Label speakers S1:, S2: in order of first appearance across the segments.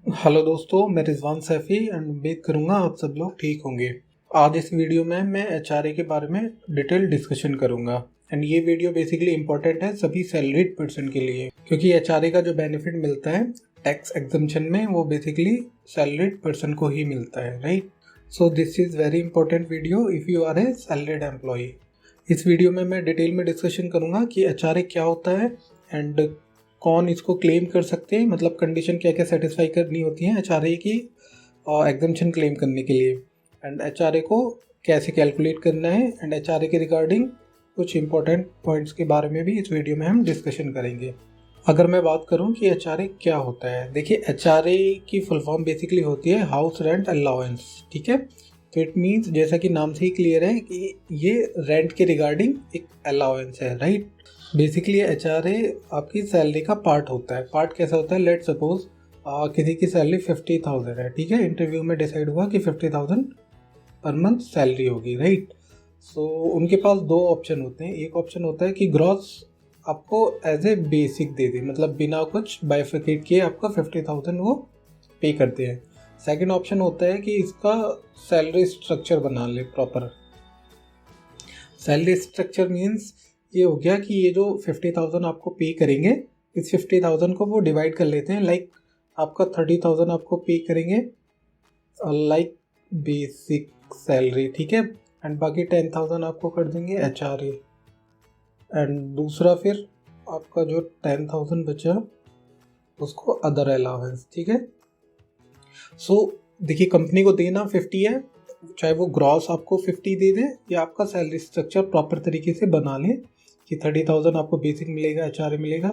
S1: Hello दोस्तों, मैं Rizwan Saifi and उम्मीद करूँगा आप सब लोग ठीक होंगे। आज इस वीडियो में मैं एचआरए के बारे में डिटेल डिस्कशन करूँगा एंड ये वीडियो बेसिकली इम्पोर्टेंट है सभी सैलरीड पर्सन के लिए, क्योंकि एचआरए का जो बेनिफिट मिलता है टैक्स एग्जम्पशन में वो बेसिकली सैलरीड पर्सन को ही मिलता है, right. So this is very important video if you are a salaried employee. इस वीडियो में मैं डिटेल में डिस्कशन करूँगा कि एचआरए क्या होता है एंड कौन इसको क्लेम कर सकते हैं, मतलब कंडीशन क्या क्या सेटिस्फाई करनी होती है एचआरए की एग्जम्पशन क्लेम करने के लिए, एंड एचआरए को कैसे कैलकुलेट करना है, एंड एचआरए के रिगार्डिंग कुछ इंपॉर्टेंट पॉइंट्स के बारे में भी इस वीडियो में हम डिस्कशन करेंगे। अगर मैं बात करूं कि एचआरए क्या होता है, देखिए एचआरए की फुल फॉर्म बेसिकली होती है हाउस रेंट अलाउंस, ठीक है। तो इट मीन्स जैसा कि नाम से ही क्लियर है कि ये रेंट के रिगार्डिंग एक अलाउंस है, राइट। बेसिकली एचआरए आपकी सैलरी का पार्ट होता है। पार्ट कैसा होता है, लेट सपोज किसी की सैलरी 50,000 है, ठीक है। इंटरव्यू में डिसाइड हुआ कि 50,000 पर मंथ सैलरी होगी, राइट। सो उनके पास दो ऑप्शन होते हैं। एक ऑप्शन होता है कि ग्रॉस आपको एज ए बेसिक दे दे, मतलब बिना कुछ बाइफिकेट किए आपका 50,000 वो पे करते हैं। सेकेंड ऑप्शन होता है कि इसका सैलरी स्ट्रक्चर बना ले प्रॉपर। सैलरी स्ट्रक्चर मीन्स ये हो गया कि ये जो 50,000 आपको पे करेंगे, इस 50,000 को वो डिवाइड कर लेते हैं, लाइक आपका 30,000 आपको पे करेंगे लाइक बेसिक सैलरी, ठीक है, एंड बाकी 10,000 आपको कर देंगे एचआरए, एंड दूसरा फिर आपका जो 10,000 बचा उसको अदर अलाउंस, ठीक है। सो देखिए कंपनी को देना 50 है, चाहे वो ग्रॉस आपको 50 दे दे या आपका सैलरी स्ट्रक्चर प्रॉपर तरीके से बना ले कि 30,000 आपको बेसिक मिलेगा, एचआरए मिलेगा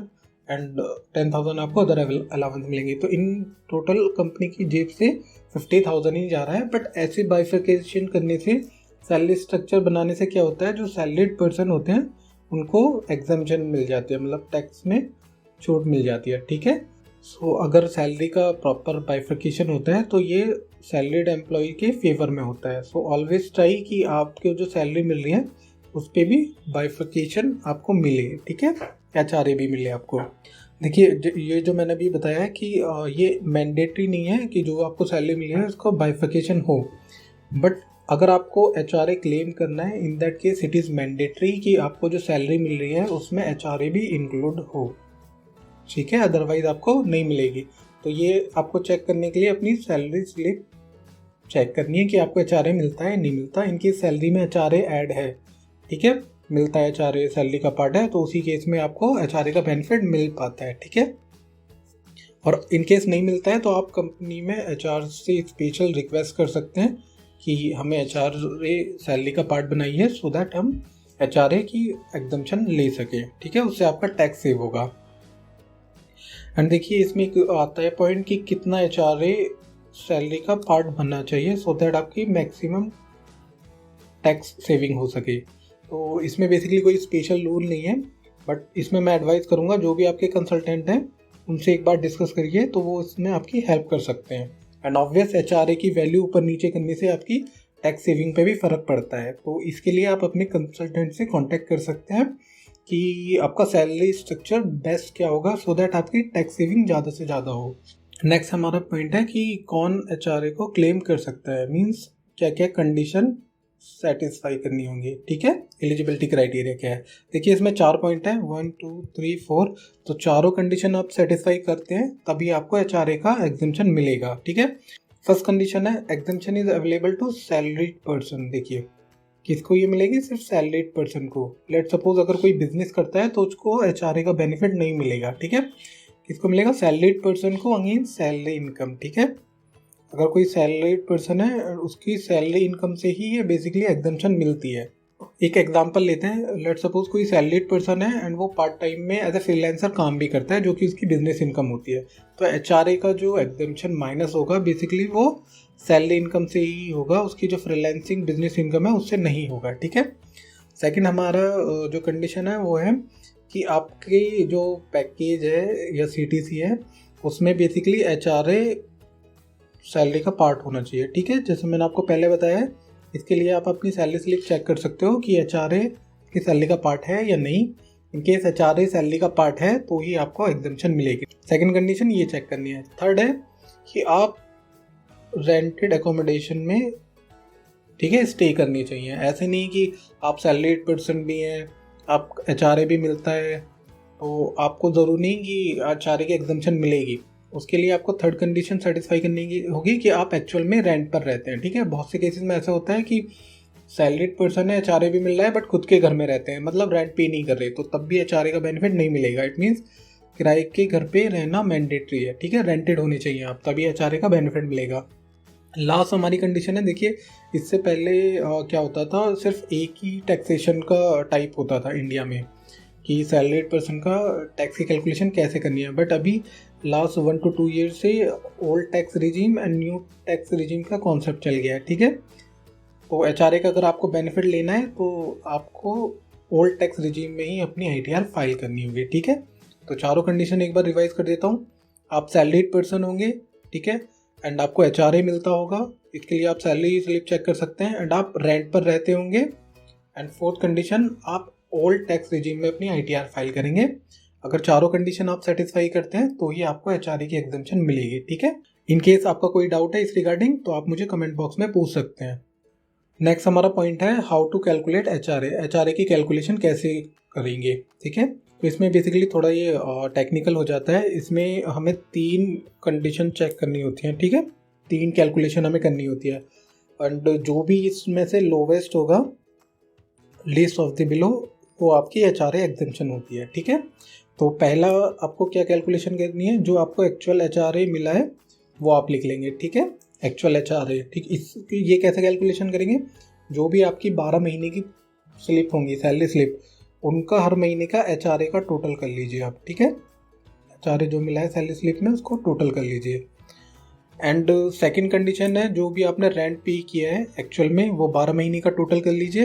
S1: एंड 10,000 आपको अदर अलाउंस मिलेंगे। तो इन टोटल कंपनी की जेब से 50,000 ही जा रहा है। बट ऐसे बाइफिकेशन करने से, सैलरी स्ट्रक्चर बनाने से क्या होता है, जो सैलरीड पर्सन होते हैं उनको एग्जम्पशन मिल जाती है, मतलब टैक्स में छूट मिल जाती है, ठीक है। सो अगर सैलरी का प्रॉपर बाइफिकेशन होता है तो ये सैलरीड एम्प्लॉय के फेवर में होता है। सो ऑलवेज ट्राई कि आपके जो सैलरी मिल रही है उस पर भी बाइफिकेशन आपको मिले, ठीक है, एचआरए भी मिले आपको। देखिए ये जो मैंने अभी बताया है कि ये मैंडेटरी नहीं है कि जो आपको सैलरी मिली है उसका बाइफिकेशन हो, बट अगर आपको एचआरए क्लेम करना है in that case it is mandatory कि आपको जो सैलरी मिल रही है उसमें एचआरए भी इंक्लूड हो, ठीक है, अदरवाइज आपको नहीं मिलेगी। तो ये आपको चेक करने के लिए अपनी सैलरी स्लिप चेक करनी है कि आपको एचआरए मिलता है नहीं मिलता। इनकी सैलरी में एचआरए ऐड है, ठीक है, मिलता है, एचआरए सैलरी का पार्ट है, तो उसी केस में आपको एचआरए का बेनिफिट मिल पाता है, ठीक है। और इन केस नहीं मिलता है तो आप कंपनी में एचआर से स्पेशल रिक्वेस्ट कर सकते हैं कि हमें एचआरए सैलरी का पार्ट बनाइए सो दैट हम एचआरए की एग्जम्पशन ले सकें, ठीक है, उससे आपका टैक्स सेव होगा। एंड देखिए इसमें एक आता है पॉइंट कि कितना एचआरए सैलरी का पार्ट बनना चाहिए सो दैट आपकी मैक्सिमम टैक्स सेविंग हो सके। तो इसमें बेसिकली कोई स्पेशल रूल नहीं है, बट इसमें मैं एडवाइस करूँगा जो भी आपके कंसल्टेंट हैं उनसे एक बार डिस्कस करिए तो वो इसमें आपकी हेल्प कर सकते हैं। एंड ऑब्वियस एचआरए की वैल्यू ऊपर नीचे करने से आपकी टैक्स सेविंग पे भी फ़र्क पड़ता है। तो इसके लिए आप अपने कंसल्टेंट से कांटेक्ट कर सकते हैं कि आपका सैलरी स्ट्रक्चर बेस्ट क्या होगा सो दैट आपकी टैक्स सेविंग ज़्यादा से ज़्यादा हो। नेक्स्ट हमारा पॉइंट है कि कौन एचआरए को क्लेम कर सकता है, मीन्स क्या क्या कंडीशन सेटिस्फाई करनी होंगी, ठीक है, एलिजिबिलिटी क्राइटेरिया क्या है। देखिए इसमें 4 पॉइंट है, 1 2 3 4, तो चारों कंडीशन आप सेटिस्फाई करते हैं तभी आपको एचआरए का एग्जम्पशन मिलेगा, ठीक है। फर्स्ट कंडीशन है exemption is available to salaried person. देखिए किसको ये मिलेगी, सिर्फ सैलरीड पर्सन को। लेट सपोज अगर कोई बिजनेस करता है तो उसको एचआरए का बेनिफिट नहीं मिलेगा, ठीक है। किसको मिलेगा, सैलरीड पर्सन को, अगेन सैलरी इनकम, ठीक है। अगर कोई सैलरीड पर्सन है उसकी सैलरी इनकम से ही ये बेसिकली एग्जम्पशन मिलती है। एक एग्जांपल लेते हैं, लेट सपोज कोई सैलरीड पर्सन है एंड वो पार्ट टाइम में एज ए फ्रीलांसर काम भी करता है जो कि उसकी बिजनेस इनकम होती है, तो एचआरए का जो एग्जम्पशन माइनस होगा बेसिकली वो सैलरी इनकम से ही होगा, उसकी जो फ्रीलांसिंग बिजनेस इनकम है उससे नहीं होगा, ठीक है। सेकंड हमारा जो कंडीशन है वो है कि आपकी जो पैकेज है या सीटीसी है उसमें बेसिकली एचआरए सैलरी का पार्ट होना चाहिए, ठीक है। जैसे मैंने आपको पहले बताया है, इसके लिए आप अपनी सैलरी स्लिप चेक कर सकते हो कि एचआरए की सैलरी का पार्ट है या नहीं। इन केस एचआरए सैलरी का पार्ट है तो ही आपको एग्जम्पशन मिलेगी। सेकंड कंडीशन ये चेक करनी है। थर्ड है कि आप रेंटेड एकोमोडेशन में, ठीक है, स्टे करनी चाहिए। ऐसे नहीं कि आप सैलरीड पर्सन भी हैं, आप HRA भी मिलता है, तो आपको ज़रूरी नहीं कि HRA की एग्जम्पशन मिलेगी। उसके लिए आपको थर्ड कंडीशन सेटिस्फाई करनी की होगी कि आप एक्चुअल में रेंट पर रहते हैं, ठीक है। बहुत से केसेस में ऐसा होता है कि सैलरीड पर्सन है, HRA भी मिल रहा है, बट खुद के घर में रहते हैं, मतलब रेंट पे नहीं कर रहे, तो तब भी HRA का बेनिफिट नहीं मिलेगा। इट मीन्स किराए के घर पे रहना मैंडेटरी है, ठीक है, रेंटेड होने चाहिए आप, तभी HRA का बेनिफिट मिलेगा। लास्ट हमारी कंडीशन है, देखिए इससे पहले क्या होता था, सिर्फ एक ही टैक्सेशन का टाइप होता था इंडिया में कि सैलरीड पर्सन का टैक्स की कैलकुलेशन कैसे करनी है, बट अभी लास्ट 1 to 2 ईयर से old tax regime and new tax regime का कॉन्सेप्ट चल गया है, ठीक है। तो HRA का अगर आपको बेनिफिट लेना है तो आपको ओल्ड टैक्स रिजीम में ही अपनी ITR फाइल करनी होगी, ठीक है। तो चारों कंडीशन एक बार रिवाइज कर देता हूँ। आप सैलरीड पर्सन होंगे, ठीक है, एंड आपको HRA मिलता होगा, इसके लिए आप सैलरी स्लिप चेक कर सकते हैं, एंड आप रेंट पर रहते होंगे, एंड फोर्थ कंडीशन आप ओल्ड टैक्स रिजीम में अपनी ITR फाइल करेंगे। अगर चारों कंडीशन आप सेटिस्फाई करते हैं तो ही आपको HRA की एग्जम्पशन मिलेगी, ठीक है। इन केस आपका कोई डाउट है इस रिगार्डिंग तो आप मुझे कमेंट बॉक्स में पूछ सकते हैं। नेक्स्ट हमारा पॉइंट है हाउ टू कैलकुलेट HRA की कैलकुलेशन कैसे करेंगे, ठीक है। तो इसमें बेसिकली थोड़ा ये टेक्निकल हो जाता है। इसमें हमें 3 कंडीशन चेक करनी होती हैं, ठीक है, 3 कैलकुलेशन हमें करनी होती है, एंड जो भी इसमें से लोवेस्ट होगा, लीस्ट ऑफ द बिलो, वो आपकी HRA एग्जम्पशन होती है, ठीक है। तो पहला आपको क्या कैलकुलेशन करनी है, जो आपको एक्चुअल HRA मिला है वो आप लिख लेंगे, ठीक है, एक्चुअल HRA, ठीक। ये कैसे कैलकुलेशन करेंगे, जो भी आपकी 12 महीने की स्लिप होंगी, सैलरी स्लिप, उनका हर महीने का HRA का टोटल कर लीजिए आप, ठीक है। HRA जो मिला है सैलरी स्लिप में उसको टोटल कर लीजिए। एंड सेकंड कंडीशन है, जो भी आपने रेंट पे किया है एक्चुअल में वो 12 महीने का टोटल कर लीजिए,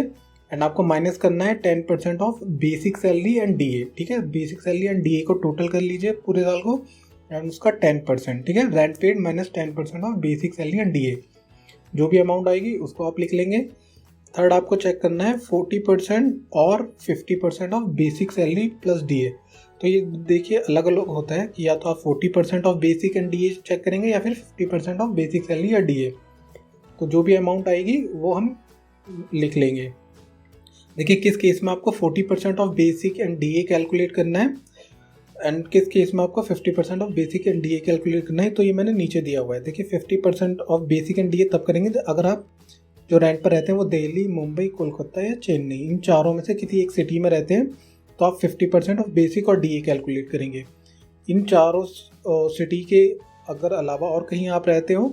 S1: एंड आपको माइनस करना है 10% of basic salary and DA, ठीक है। बेसिक सैलरी एंड DA को टोटल कर लीजिए पूरे साल को, एंड उसका 10%, ठीक है, rent paid minus 10% of basic salary and DA, जो भी अमाउंट आएगी उसको आप लिख लेंगे। थर्ड आपको चेक करना है 40% और 50% of basic salary plus DA। तो ये देखिए अलग अलग होता है कि या तो आप 40% of basic and DA check करेंगे या फिर 50% ऑफ बेसिक सैलरी या DA। तो जो भी अमाउंट आएगी वो हम लिख लेंगे। देखिए किस केस में आपको 40% of basic and DA calculate करना है, एंड किस केस में आपको 50% of basic and DA calculate करना है, तो ये मैंने नीचे दिया हुआ है। देखिए 50% ऑफ बेसिक एंड DA तब करेंगे अगर आप जो रेंट पर रहते हैं वो दिल्ली, मुंबई, कोलकाता या चेन्नई, इन चारों में से किसी एक सिटी में रहते हैं, तो आप 50% ऑफ बेसिक और DA कैलकुलेट करेंगे। इन चारों सिटी के अगर अलावा और कहीं आप रहते हो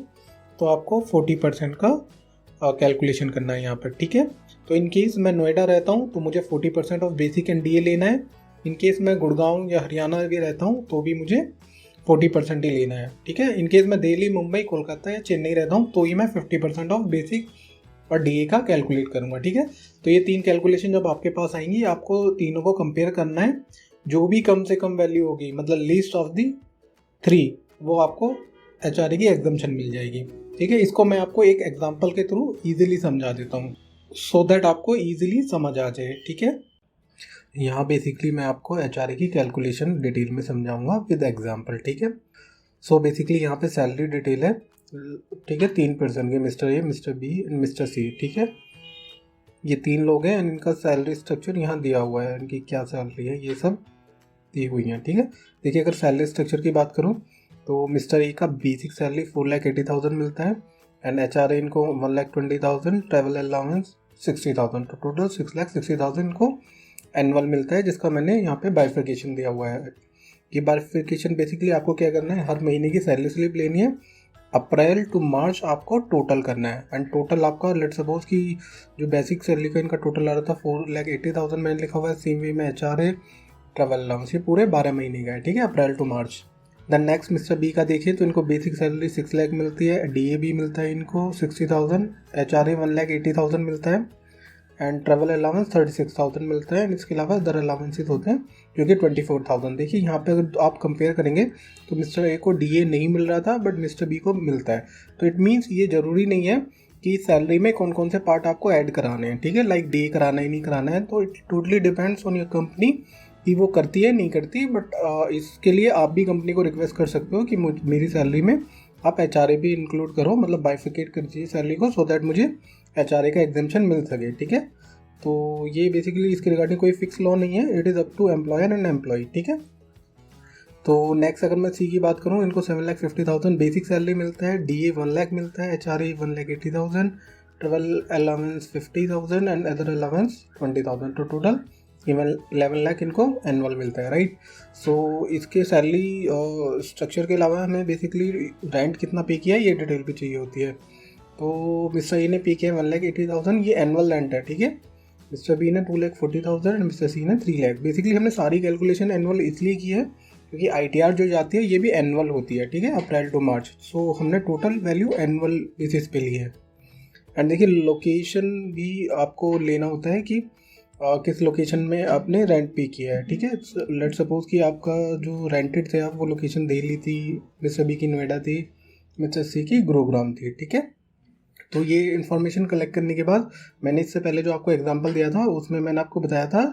S1: तो आपको 40% का कैलकुलेशन करना है यहाँ पर, ठीक है। तो इन केस मैं नोएडा रहता हूँ तो मुझे 40% ऑफ बेसिक एंड DA लेना है। इन केस मैं गुड़गांव या हरियाणा भी रहता हूँ तो भी मुझे 40% ही लेना है, ठीक है। इन केस मैं दिल्ली, मुंबई, कोलकाता या चेन्नई रहता हूँ तो ही मैं 50% ऑफ बेसिक और DA का कैलकुलेट करूँगा, ठीक है। तो ये 3 कैलकुलेशन जब आपके पास आएंगी आपको तीनों को कंपेयर करना है, जो भी कम से कम वैल्यू होगी, मतलब लीस्ट ऑफ दी 3, वो आपको HRA की एग्जम्पशन मिल जाएगी, ठीक है। इसको मैं आपको एक एग्जांपल के थ्रू इजीली समझा देता हूँ सो दैट आपको इजीली समझ आ जाए, ठीक है। यहाँ बेसिकली मैं आपको HRA की कैलकुलेशन डिटेल में समझाऊंगा विद एग्जांपल, ठीक है। सो बेसिकली यहाँ पे सैलरी डिटेल है, ठीक है, 3 पर्सन के, mister A, mister B and mister C, ठीक है। ये 3 लोग हैं एंड इनका सैलरी स्ट्रक्चर यहाँ दिया हुआ है, इनकी क्या सैलरी है ये सब दी हुई है, ठीक है। देखिए अगर सैलरी स्ट्रक्चर की बात करूँ तो मिस्टर A का बेसिक सैलरी 4,80,000 मिलता है, एंड HRA इनको 1,20,000, ट्रैवल अलाउंस 60,000, तो टोटल 6,60,000 इनको एनुअल मिलता है, जिसका मैंने यहाँ पे बाइफिकेशन दिया हुआ है। ये बाइफिकेशन बेसिकली आपको क्या करना है, हर महीने की सैलरी स्लिप लेनी है, अप्रैल टू मार्च आपको टोटल करना है, एंड टोटल आपका लेट सपोज कि जो बेसिक सैलरी का इनका टोटल आ रहा था 4,80,000 मैंने लिखा हुआ है, सेम वे में HRA ट्रैवल अलाउंस ये पूरे 12 महीने का है, ठीक है, April to March. Then next mister B का देखिए तो इनको बेसिक सैलरी 6 लाख मिलती है, DA भी मिलता है इनको 60,000, HRA 1,80,000 मिलता है, एंड ट्रैवल अलाउंस 36,000 मिलता है, एंड इसके अलावा अदर अलाउंसेस होते हैं जो कि 24,000। देखिए यहाँ पे अगर आप कंपेयर करेंगे तो मिस्टर A को DA नहीं मिल रहा था बट मिस्टर B को मिलता है, तो इट मीन्स ये ज़रूरी नहीं है कि सैलरी में कौन कौन से पार्ट आपको ऐड कराने हैं, ठीक है, लाइक DA कराना ही नहीं कराना है, तो it totally depends on your company कि वो करती है नहीं करती, बट इसके लिए आप भी कंपनी को रिक्वेस्ट कर सकते हो कि मेरी सैलरी में आप HRA भी इंक्लूड करो, मतलब बाइफिकेट कर दीजिए सैलरी को, सो दैट मुझे HRA का एग्जेम्पशन मिल सके, ठीक है। तो ये बेसिकली इसके रिगार्डिंग कोई फिक्स लॉ नहीं है, it is up to employer and employee, ठीक है। तो नेक्स्ट अगर मैं सी की बात करूँ, इनको 7,50,000 बेसिक सैलरी मिलता है, DA 1 लाख मिलता है, HRA 1,80,000, travel allowance 50,000 and other allowance 20,000, तो टोटल 11 लाख इनको एनुअल मिलता है, राइट। सो इसके सैलरी स्ट्रक्चर के अलावा हमें बेसिकली रेंट कितना पे किया है ये डिटेल भी चाहिए होती है। तो मिस्टर ए ने पे किया 1,80,000, ये एनुअल रेंट है, ठीक है। मिस्टर बी ने 2,40,000 एंड मिस्टर सी ने 3 लाख। बेसिकली हमने सारी कैलकुलेशन एनुअल इसलिए की है क्योंकि ITR जो जाती है ये भी एनुअल होती है, ठीक है, अप्रैल टू मार्च। सो हमने टोटल वैल्यू एनुअल बेसिस पे ली है। एंड देखिए लोकेशन भी आपको लेना होता है कि किस लोकेशन में आपने रेंट पे किया है, ठीक है। लेट्स सपोज कि आपका जो रेंटेड थे आप वो लोकेशन दिल्ली थी, मिस्टर बी की नोएडा थी, मिस्टर सी की गुरुग्राम थी, ठीक है। तो ये इन्फॉर्मेशन कलेक्ट करने के बाद मैंने इससे पहले जो आपको एग्जांपल दिया था उसमें मैंने आपको बताया था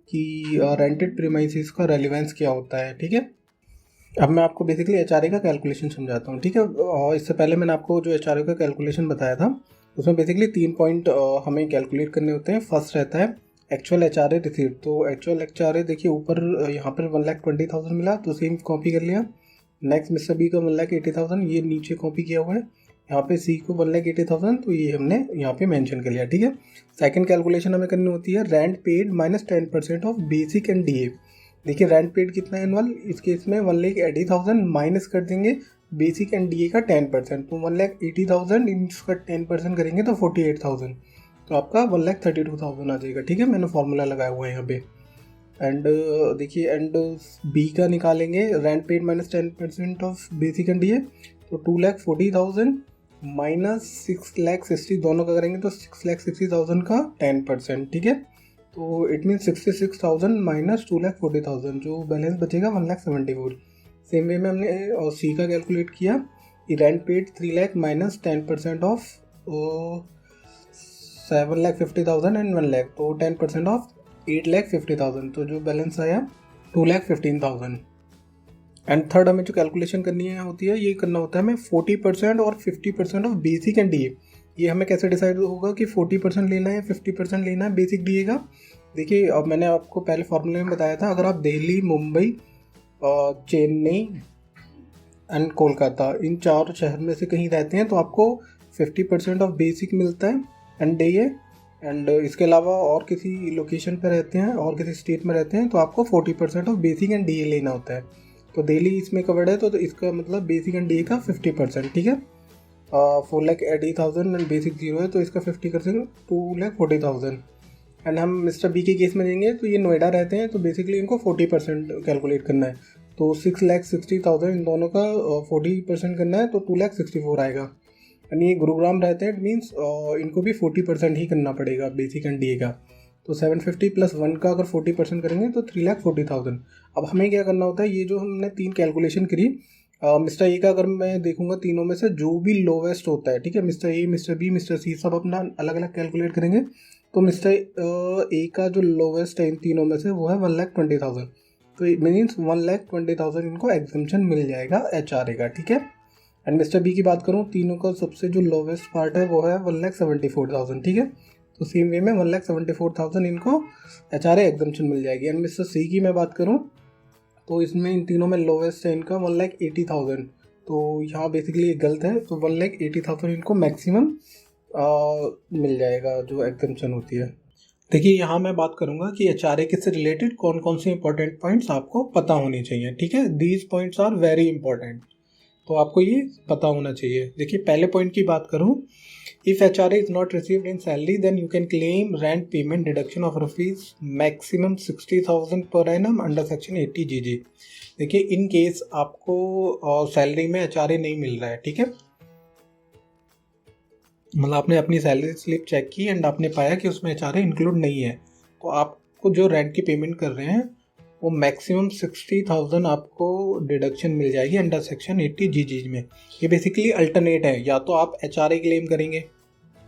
S1: कि रेंटेड प्रीमाइसेस का रेलिवेंस क्या होता है, ठीक है। अब मैं आपको बेसिकली HRA का कैलकुलेशन समझाता हूँ, ठीक है। और इससे पहले मैंने आपको जो HRA का कैलकुलेशन बताया था उसमें बेसिकली 3 पॉइंट हमें कैलकुलेट करने होते हैं। फर्स्ट रहता है एक्चुअल HRA रिसीव। तो एक्चुअल HRA देखिए ऊपर यहाँ पर 1,20,000 मिला तो सेम कॉपी कर लिया। नेक्स्ट मिस्टर बी का 1,80,000 ये नीचे कॉपी किया हुआ है, यहाँ पे सी को 1,80,000 तो ये हमने यहाँ पे मेंशन कर लिया, ठीक है। सेकंड कैलकुलेशन हमें करनी होती है rent paid minus 10% of basic and DA। देखिए रेंट पेड कितना है एनुअल, इस केस में 1,80,000 माइनस कर देंगे बेसिक एंड DA का 10%, तो 1,80,000 इसका 10% करेंगे तो 48,000, तो आपका 1,32,000 आ जाएगा, ठीक है। मैंने फॉर्मूला लगाया हुआ है यहाँ पे। एंड देखिए एंड बी का निकालेंगे rent paid minus 10% of basic and DA, तो 2,40,000 माइनस 6,60,000 दोनों का करेंगे तो 6,60,000 का 10%, ठीक है। तो इट मीन 66,000 माइनस 2,40,000, जो बैलेंस बचेगा 1,74,000। सेम वे में हमने और सी का कैलकुलेट किया कि rent paid 3 lakh minus 10% of 7,50,000 and 1 lakh, तो 10% ऑफ 8,50,000, तो जो बैलेंस आया 2,15,000। एंड थर्ड हमें जो कैलकुलेशन करनी है होती है, ये करना होता है हमें 40% और 50% ऑफ बेसिक एंड DA। ये हमें कैसे डिसाइड होगा कि 40% लेना है 50% लेना है बेसिक DA का। देखिए अब मैंने आपको पहले फॉर्मूले में बताया था, अगर आप दिल्ली, मुंबई, चेन्नई एंड कोलकाता इन 4 शहर में से कहीं रहते हैं तो आपको 50% ऑफ बेसिक मिलता है एंड DA। एंड इसके अलावा और किसी लोकेशन पर रहते हैं और किसी स्टेट में रहते हैं तो आपको 40% ऑफ बेसिक एंड DA लेना होता है। तो दिल्ली इसमें कवर्ड है तो इसका मतलब बेसिक एंड DA का 50%, ठीक है। 4,80,000 एंड बेसिक 0 है तो इसका 50% 2,40,000। एंड हम मिस्टर बी के केस में देंगे तो ये नोएडा रहते हैं तो बेसिकली इनको 40% कैलकुलेट करना है, तो 6,60,000 इन दोनों का 40% करना है तो 2,64,000 आएगा। एंड ये गुरुग्राम रहते हैं, इट मीन्स इनको भी 40% ही करना पड़ेगा बेसिक एंड DA का, तो 750 प्लस 1 का अगर 40% करेंगे तो 3,40,000। अब हमें क्या करना होता है, ये जो हमने 3 कैलकुलेशन करी, मिस्टर ए का अगर मैं देखूंगा तीनों में से जो भी लोवेस्ट होता है, ठीक है, mister A, mister B, mister C सब अपना अलग अलग कैलकुलेट करेंगे, तो मिस्टर ए का जो लोवेस्ट है इन तीनों में से वो है 1,20,000, तो इट मीन्स 1,20,000 इनको एग्जम्पशन मिल जाएगा HRA का, ठीक है। एंड मिस्टर बी की बात करूँ, तीनों का सबसे जो लोवेस्ट पार्ट है वो है 1,74,000, ठीक है। तो सेम वे में 1,74,000 इनको HRA एग्जम्पशन मिल जाएगी। एंड मिस्टर सी की मैं बात करूं तो इसमें इन तीनों में लोवेस्ट है इनका 1,80,000, तो यहाँ बेसिकली ये गलत है, तो 1,80,000 इनको मैक्सिमम मिल जाएगा जो एग्जम्पशन होती है। देखिए यहाँ मैं बात करूँगा कि HRA के से रिलेटेड कौन कौन से इंपॉर्टेंट पॉइंट्स आपको पता होने चाहिए, ठीक है। These points are very important, तो आपको ये पता होना चाहिए। देखिए पहले पॉइंट की बात करूँ, if HRA is not received in salary then you can claim rent payment deduction of rupees maximum 60,000 per annum under section 80 GG। देखिए इन केस आपको सैलरी में HRA नहीं मिल रहा है, ठीक है, मतलब आपने अपनी सैलरी स्लिप चेक की एंड आपने पाया कि उसमें HRA इंक्लूड नहीं है, तो आपको जो रेंट की पेमेंट कर रहे हैं वो मैक्सिमम 60,000 आपको डिडक्शन मिल जाएगी अंडर सेक्शन 80 GG में। ये बेसिकली अल्टरनेट है, या तो आप HRA क्लेम करेंगे,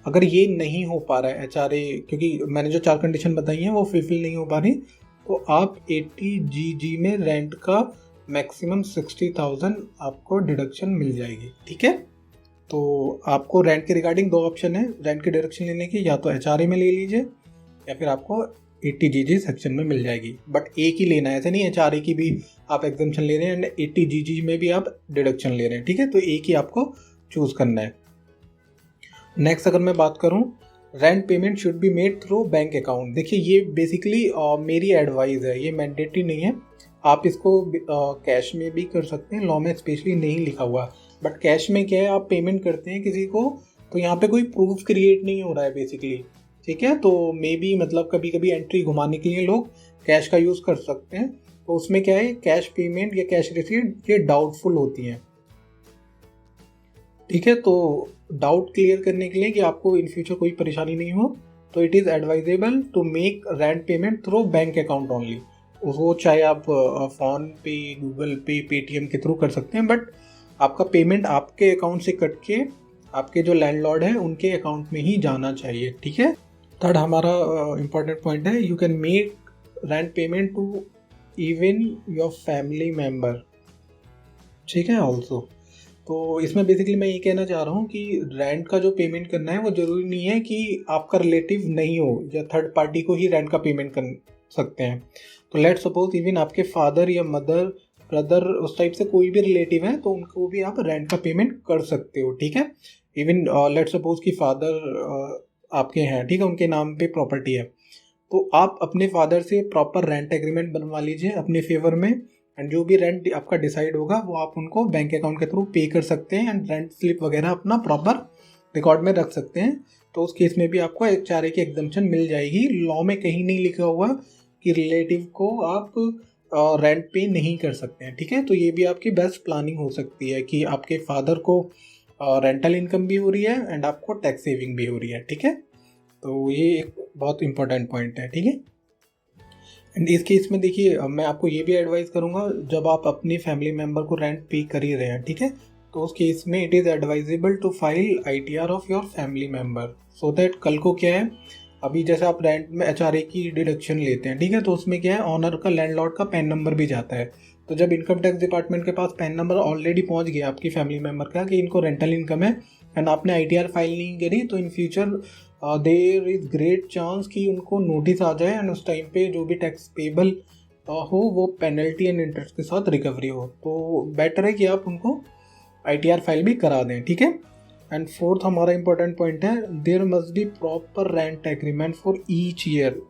S1: अगर ये नहीं हो पा रहा है HRA, क्योंकि मैंने जो 4 कंडीशन बताई हैं वो फुलफिल नहीं हो पा रही, तो आप 80 GG में रेंट का मैक्सिमम 60,000 आपको डिडक्शन मिल जाएगी। ठीक है, तो आपको रेंट के रिगार्डिंग दो ऑप्शन है रेंट की डिडक्शन लेने की, या तो HRA में ले लीजिए या फिर आपको 80GG सेक्शन में मिल जाएगी। बट एक ही लेना है, ऐसा नहीं HRA की भी आप एग्जम्पशन ले रहे हैं एंड 80GG में भी आप डिडक्शन ले रहे हैं। ठीक है, तो एक ही आपको चूज करना है। नेक्स्ट अगर मैं बात करूं, rent payment should be made through bank account. देखिए ये बेसिकली मेरी एडवाइस है, ये मैंडेटरी नहीं है। आप इसको कैश में भी कर सकते हैं, लॉ में स्पेशली नहीं लिखा हुआ। बट कैश में क्या है, आप पेमेंट करते हैं किसी को तो यहाँ पे कोई प्रूफ क्रिएट नहीं हो रहा है बेसिकली। ठीक है, तो मे बी मतलब कभी कभी एंट्री घुमाने के लिए लोग कैश का यूज़ कर सकते हैं, तो उसमें क्या है, कैश पेमेंट या कैश रिसीट ये डाउटफुल होती हैं। ठीक है, तो डाउट क्लियर करने के लिए कि आपको इन फ्यूचर कोई परेशानी नहीं हो, तो it is advisable to make rent payment through bank account only. वो चाहे आप फ़ोन पे, गूगल पे, पेटीएम के थ्रू कर सकते हैं, बट आपका पेमेंट आपके अकाउंट से कट के आपके जो लैंडलॉर्ड है उनके अकाउंट में ही जाना चाहिए। ठीक है, थर्ड हमारा इम्पॉर्टेंट पॉइंट है, you can make rent payment to even your family member. ठीक है, ऑल्सो तो इसमें बेसिकली मैं ये कहना चाह रहा हूँ कि रेंट का जो पेमेंट करना है वो ज़रूरी नहीं है कि आपका रिलेटिव नहीं हो या थर्ड पार्टी को ही रेंट का पेमेंट कर सकते हैं। तो लेट सपोज इवन आपके फादर या मदर, ब्रदर, उस टाइप से कोई भी रिलेटिव है तो उनको भी आप रेंट का पेमेंट कर सकते हो। ठीक है, इवन लेट सपोज कि फादर आपके हैं, ठीक है, उनके नाम पे प्रॉपर्टी है, तो आप अपने फादर से प्रॉपर रेंट एग्रीमेंट बनवा लीजिए अपने फेवर में, एंड जो भी रेंट आपका डिसाइड होगा वो आप उनको बैंक अकाउंट के थ्रू पे कर सकते हैं एंड रेंट स्लिप वगैरह अपना प्रॉपर रिकॉर्ड में रख सकते हैं। तो उस केस में भी आपको HRA की एग्जम्पशन मिल जाएगी। लॉ में कहीं नहीं लिखा हुआ कि रिलेटिव को आप रेंट पे नहीं कर सकते हैं। ठीक है, तो ये भी आपकी बेस्ट प्लानिंग हो सकती है कि आपके फादर को रेंटल इनकम भी हो रही है एंड आपको टैक्स सेविंग भी हो रही है। ठीक है, तो ये एक बहुत इंपॉर्टेंट पॉइंट है। ठीक है, एंड इस केस में देखिए मैं आपको ये भी एडवाइस करूँगा, जब आप अपनी फैमिली मेम्बर को रेंट पे कर ही रहे हैं, ठीक है, तो उस केस में it is advisable to file ITR of your family member, so that कल को क्या है, अभी जैसे आप रेंट में HRA की डिडक्शन लेते हैं, ठीक है, तो उसमें क्या है, ऑनर का, लैंडलॉर्ड का पैन नंबर भी जाता है। तो जब इनकम टैक्स डिपार्टमेंट के पास पैन नंबर ऑलरेडी पहुंच गया आपकी फैमिली मेम्बर का कि इनको रेंटल इनकम है एंड आपने ITR फाइल नहीं करी, तो in future there is great chance कि उनको नोटिस आ जाए एंड उस टाइम पे जो भी टैक्स पेबल हो वो पेनल्टी एंड इंटरेस्ट के साथ रिकवरी हो। तो बेटर है कि आप उनको ITR फाइल भी करा दें। ठीक है, एंड फोर्थ हमारा इंपॉर्टेंट पॉइंट है, there must be proper rent agreement for each year.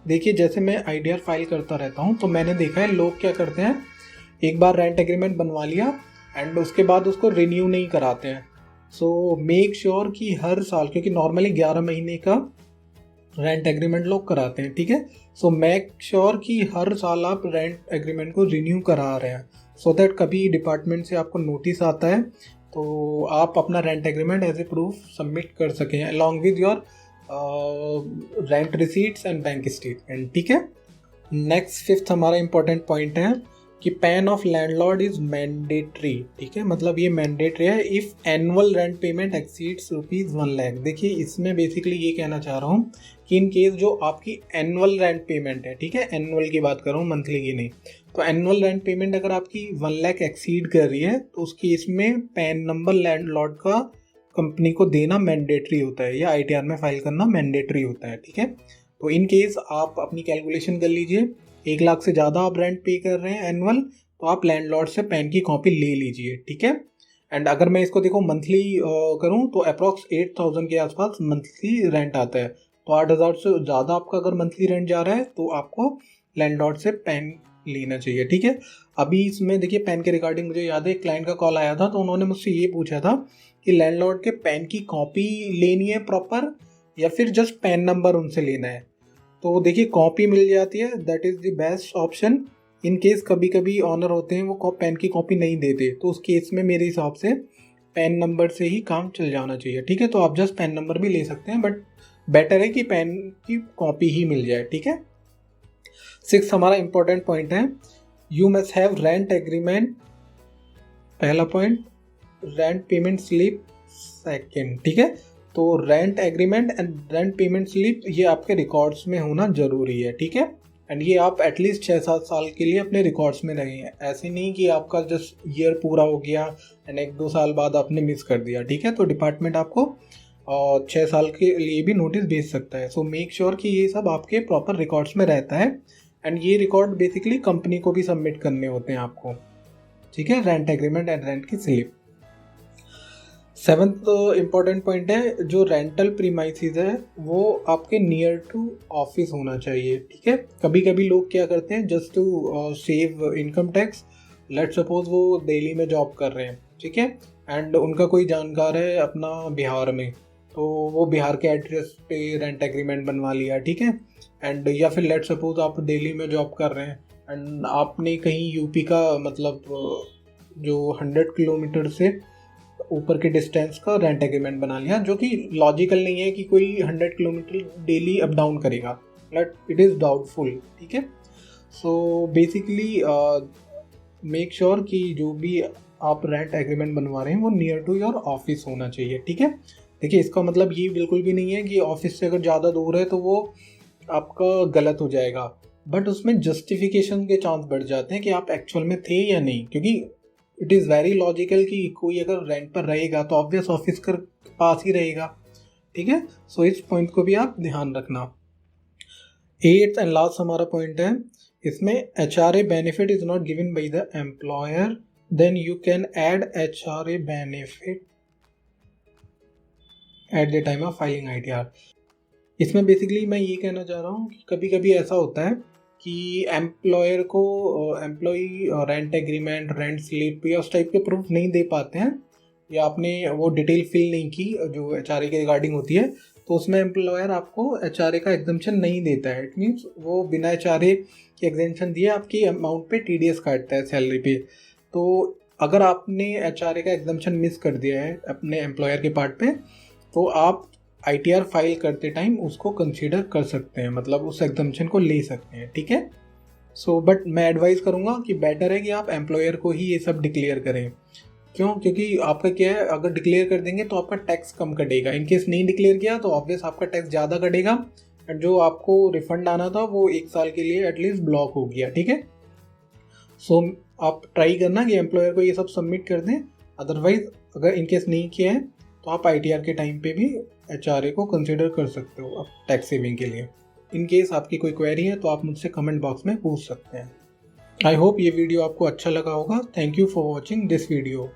S1: देखिए जैसे मैं ITR फाइल करता रहता हूँ तो मैंने देखा है लोग क्या करते हैं, एक बार रेंट एग्रीमेंट बनवा लिया एंड उसके बाद उसको रिन्यू नहीं कराते हैं। सो मेक श्योर कि हर साल, क्योंकि नॉर्मली 11 महीने का रेंट एग्रीमेंट लोग कराते हैं, ठीक है, सो मेक श्योर कि हर साल आप रेंट एग्रीमेंट को रिन्यू करा रहे हैं, सो दैट कभी डिपार्टमेंट से आपको नोटिस आता है तो आप अपना rent agreement as a proof submit कर सकें along with your rent receipts and bank statement. ठीक है, नेक्स्ट फिफ्थ हमारा इंपॉर्टेंट पॉइंट है कि PAN of landlord is mandatory. ठीक है, मतलब ये मैंडेटरी है if annual rent payment exceeds ₹1 lakh. देखिए इसमें बेसिकली ये कहना चाह रहा हूँ कि इन केस जो आपकी एनुअल रेंट पेमेंट है, ठीक है, एनुअल की बात कर रहा हूँ, मंथली की नहीं, तो एनुअल रेंट पेमेंट अगर आपकी 1 लाख एक्सीड कर रही है तो उस केस में पैन नंबर लैंडलॉर्ड का कंपनी को देना मैंडेटरी होता है या ITR में फाइल करना मैंडेटरी होता है। ठीक है, तो इन केस आप अपनी कैलकुलेशन कर लीजिए, 1 लाख से ज़्यादा आप रेंट पे कर रहे हैं एनुअल, तो आप लैंडलॉर्ड से पैन की कॉपी ले लीजिए। ठीक है, एंड अगर मैं इसको देखो मंथली करूँ तो अप्रॉक्स 8,000 के आसपास मंथली रेंट आता है, तो 8,000 से ज़्यादा आपका अगर मंथली रेंट जा रहा है तो आपको लैंडलॉर्ड से पैन लेना चाहिए। ठीक है, अभी इसमें देखिए पैन के रिगार्डिंग मुझे याद है एक क्लाइंट का कॉल आया था, तो उन्होंने मुझसे ये पूछा था कि लैंडलॉर्ड के पैन की कॉपी लेनी है प्रॉपर या फिर जस्ट पैन नंबर उनसे लेना है। तो देखिए कॉपी मिल जाती है, that is the best option. In case कभी कभी ऑनर होते हैं वो पैन की कॉपी नहीं देते, तो उस केस में मेरे हिसाब से पैन नंबर से ही काम चल जाना चाहिए। ठीक है, तो आप जस्ट पैन नंबर भी ले सकते हैं, बट बेटर है कि पैन की कॉपी ही मिल जाए। ठीक है, 6 हमारा इंपॉर्टेंट पॉइंट है, you must have rent agreement, पहला point, rent payment slip second. ठीक है, तो rent agreement and rent payment slip ये आपके रिकॉर्ड्स में होना जरूरी है। ठीक है, एंड ये आप एटलीस्ट 6-7 साल के लिए अपने रिकॉर्ड्स में रहें। ऐसे नहीं कि आपका जस्ट ईयर पूरा हो गया एंड 1-2 साल बाद आपने मिस कर दिया, ठीक है। तो डिपार्टमेंट आपको 6 साल के लिए भी नोटिस भेज सकता है। सो मेक श्योर कि ये सब आपके प्रॉपर रिकॉर्ड्स में रहता है एंड ये रिकॉर्ड बेसिकली कंपनी को भी सबमिट करने होते हैं आपको, ठीक है, रेंट एग्रीमेंट एंड रेंट की स्लिप। 7th इम्पॉर्टेंट पॉइंट है, जो रेंटल प्रीमाइसिस है वो आपके नियर टू ऑफिस होना चाहिए, ठीक है। कभी कभी लोग क्या करते हैं, just to save income tax, let suppose वो दिल्ली में जॉब कर रहे हैं, ठीक है, एंड उनका कोई जानकार है अपना बिहार में, तो वो बिहार के एड्रेस पे रेंट एग्रीमेंट बनवा लिया, ठीक है। एंड या फिर लेट सपोज आप दिल्ली में जॉब कर रहे हैं एंड आपने कहीं यूपी का मतलब जो 100 किलोमीटर से ऊपर के डिस्टेंस का रेंट एग्रीमेंट बना लिया, जो कि लॉजिकल नहीं है कि कोई 100 किलोमीटर डेली अप डाउन करेगा, बट इट इज़ डाउटफुल, ठीक है। सो बेसिकली मेक श्योर कि जो भी आप रेंट एग्रीमेंट बनवा रहे हैं वो नियर टू योर ऑफिस होना चाहिए, ठीक है। देखिए, इसका मतलब ये बिल्कुल भी नहीं है कि ऑफिस से अगर ज़्यादा दूर है तो वो आपका गलत हो जाएगा, बट उसमें जस्टिफिकेशन के चांस बढ़ जाते हैं कि आप एक्चुअल में थे या नहीं, क्योंकि इट इज़ वेरी लॉजिकल कि कोई अगर रेंट पर रहेगा तो ऑब्वियस ऑफिस के पास ही रहेगा, ठीक है। सो इस पॉइंट को भी आप ध्यान रखना। 8th एंड लास्ट हमारा पॉइंट है, इसमें HRA benefit is not given by the employer, then you can add HRA benefit at the time of filing ITR। इसमें बेसिकली मैं ये कहना चाह रहा हूँ कि कभी कभी ऐसा होता है कि एम्प्लॉयर को employee rent agreement, rent slip या उस टाइप के प्रूफ नहीं दे पाते हैं, या आपने वो डिटेल फिल नहीं की जो HRA के रिगार्डिंग होती है, तो उसमें एम्प्लॉयर आपको HRA का एग्जम्पशन नहीं देता है। इट मीन्स वो बिना HRA की एग्जम्पशन दिए आपकी अमाउंट पे TDS काटता है सैलरी पे। तो अगर आपने HRA का एग्जम्पशन मिस कर दिया है अपने एम्प्लॉयर के पार्ट पे, तो आप ITR फाइल करते टाइम उसको कंसीडर कर सकते हैं, मतलब उस एग्जम्पशन को ले सकते हैं, ठीक है। सो बट मैं एडवाइस करूँगा कि बेटर है कि आप एम्प्लॉयर को ही ये सब डिक्लेयर करें। क्यों? क्योंकि आपका क्या है, अगर डिक्लेयर कर देंगे तो आपका टैक्स कम कटेगा। इन केस नहीं डिक्लेयर किया तो ऑब्वियस आपका टैक्स ज़्यादा कटेगा, एंड जो आपको रिफंड आना था वो 1 साल के लिए एटलीस्ट ब्लॉक हो गया, ठीक है। सो आप ट्राई करना कि एम्प्लॉयर को ये सब सबमिट कर दें, अदरवाइज अगर इनकेस नहीं किया है तो आप ITR के टाइम पे भी HRA को कंसिडर कर सकते हो आप टैक्स सेविंग के लिए। इन केस आपकी कोई क्वेरी है तो आप मुझसे कमेंट बॉक्स में पूछ सकते हैं। आई होप ये वीडियो आपको अच्छा लगा होगा। Thank you for watching this video.